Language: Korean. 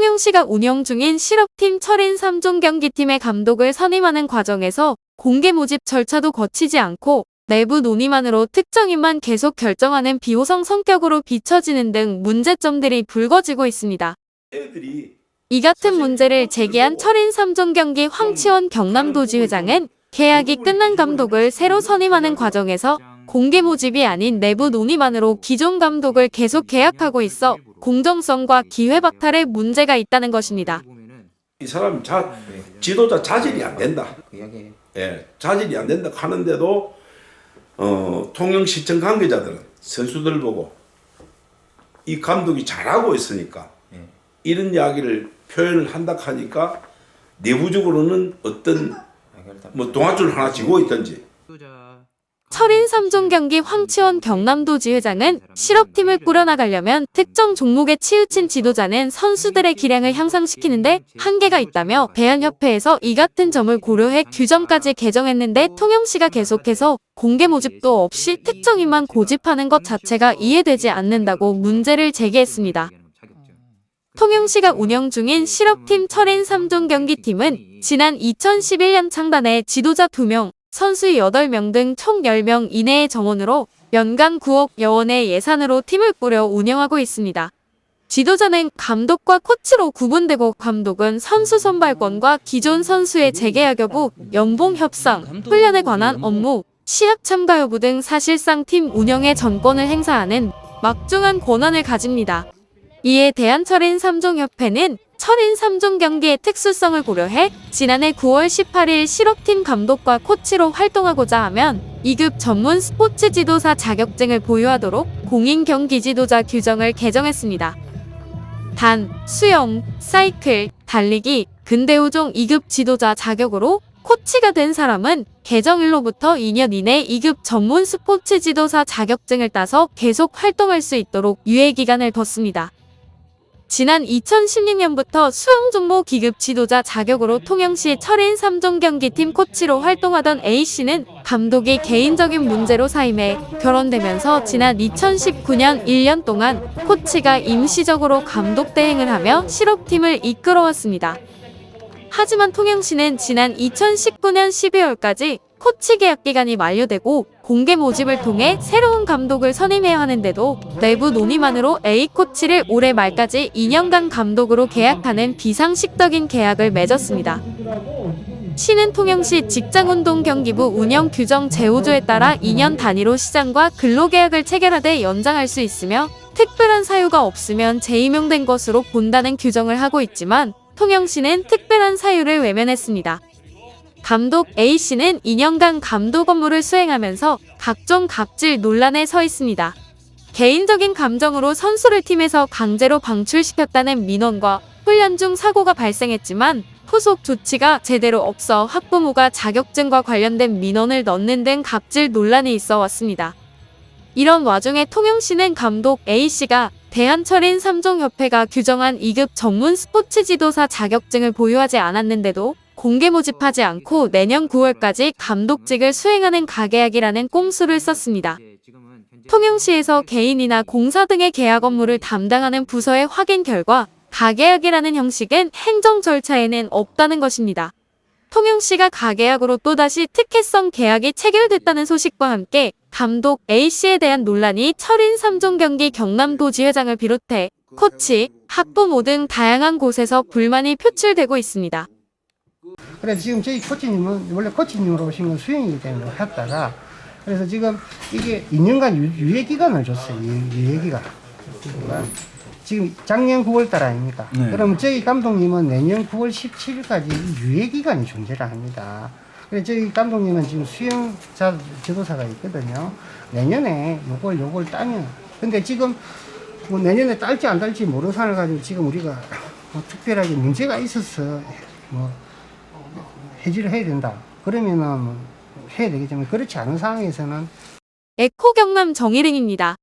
통영시가 운영 중인 실업팀 철인 3종 경기팀의 감독을 선임하는 과정에서 공개 모집 절차도 거치지 않고 내부 논의만으로 특정인만 계속 결정하는 비호성 성격으로 비춰지는 등 문제점들이 불거지고 있습니다. 이 같은 문제를 제기한 철인 3종 경기 황치원 경남도지 회장은 계약이 끝난 감독을 새로 선임하는 과정에서 공개 모집이 아닌 내부 논의만으로 기존 감독을 계속 계약하고 있어 공정성과 기회 박탈에 문제가 있다는 것입니다. 이 사람 지도자 자질이 안 된다. 예, 자질이 안 된다 하는데도 통영시청 관계자들은 선수들 보고 이 감독이 잘하고 있으니까 이런 이야기를 표현을 한다 하니까 내부적으로는 어떤 동아줄 하나 쥐고 있든지. 철인 3종 경기 황치원 경남도지 회장은 실업팀을 꾸려나가려면 특정 종목에 치우친 지도자는 선수들의 기량을 향상시키는데 한계가 있다며 대한협회에서 이 같은 점을 고려해 규정까지 개정했는데 통영시가 계속해서 공개 모집도 없이 특정인만 고집하는 것 자체가 이해되지 않는다고 문제를 제기했습니다. 통영시가 운영 중인 실업팀 철인 3종 경기팀은 지난 2011년 창단해 지도자 2명, 선수 8명 등 총 10명 이내의 정원으로 연간 9억 여원의 예산으로 팀을 꾸려 운영하고 있습니다. 지도자는 감독과 코치로 구분되고 감독은 선수 선발권과 기존 선수의 재계약 여부, 연봉 협상, 훈련에 관한 업무, 시합 참가 여부 등 사실상 팀 운영의 전권을 행사하는 막중한 권한을 가집니다. 이에 대한철인 3종 협회는 철인 3종 경기의 특수성을 고려해 지난해 9월 18일 실업팀 감독과 코치로 활동하고자 하면 2급 전문 스포츠 지도사 자격증을 보유하도록 공인 경기 지도자 규정을 개정했습니다. 단, 수영, 사이클, 달리기, 근대우종 2급 지도자 자격으로 코치가 된 사람은 개정일로부터 2년 이내 2급 전문 스포츠 지도사 자격증을 따서 계속 활동할 수 있도록 유예기간을 뒀습니다. 지난 2016년부터 수영 종목 2급 지도자 자격으로 통영시 철인 3종 경기팀 코치로 활동하던 A씨는 감독이 개인적인 문제로 사임해 결혼되면서 지난 2019년 1년 동안 코치가 임시적으로 감독 대행을 하며 실업팀을 이끌어왔습니다. 하지만 통영시는 지난 2019년 12월까지 코치 계약 기간이 만료되고 공개 모집을 통해 새로운 감독을 선임해야 하는데도 내부 논의만으로 A코치를 올해 말까지 2년간 감독으로 계약하는 비상식적인 계약을 맺었습니다. 시는 통영시 직장운동경기부 운영 규정 제5조에 따라 2년 단위로 시장과 근로계약을 체결하되 연장할 수 있으며 특별한 사유가 없으면 재임용된 것으로 본다는 규정을 하고 있지만 통영시는 특별한 사유를 외면했습니다. 감독 A씨는 2년간 감독 업무를 수행하면서 각종 갑질 논란에 서 있습니다. 개인적인 감정으로 선수를 팀에서 강제로 방출시켰다는 민원과 훈련 중 사고가 발생했지만 후속 조치가 제대로 없어 학부모가 자격증과 관련된 민원을 넣는 등 갑질 논란이 있어 왔습니다. 이런 와중에 통영시는 감독 A씨가 대한철인 3종 협회가 규정한 2급 전문 스포츠 지도사 자격증을 보유하지 않았는데도 공개 모집하지 않고 내년 9월까지 감독직을 수행하는 가계약이라는 꼼수를 썼습니다. 통영시에서 개인이나 공사 등의 계약 업무를 담당하는 부서의 확인 결과 가계약이라는 형식은 행정 절차에는 없다는 것입니다. 통영시가 가계약으로 또다시 특혜성 계약이 체결됐다는 소식과 함께 감독 A씨에 대한 논란이 철인 3종 경기 경남도지 회장을 비롯해 코치, 학부모 등 다양한 곳에서 불만이 표출되고 있습니다. 그래서 지금 저희 코치님은 원래 코치님으로 오신 건 수영이기 때문에 했다가 그래서 지금 이게 2년간 유예기간을 줬어요. 유예기간. 그러니까 지금 작년 9월달 아닙니까? 네. 그럼 저희 감독님은 내년 9월 17일까지 유예기간이 존재를 합니다. 그래서 저희 감독님은 지금 수영자 지도사가 있거든요. 내년에 요걸 따면 근데 지금 뭐 내년에 딸지 안 딸지 모르는 상황을 가지고 지금 우리가 뭐 특별하게 문제가 있어서 뭐 해지를 해야 된다. 그러면은 해야 되겠지만 그렇지 않은 상황에서는 에코 경남 정일흥입니다.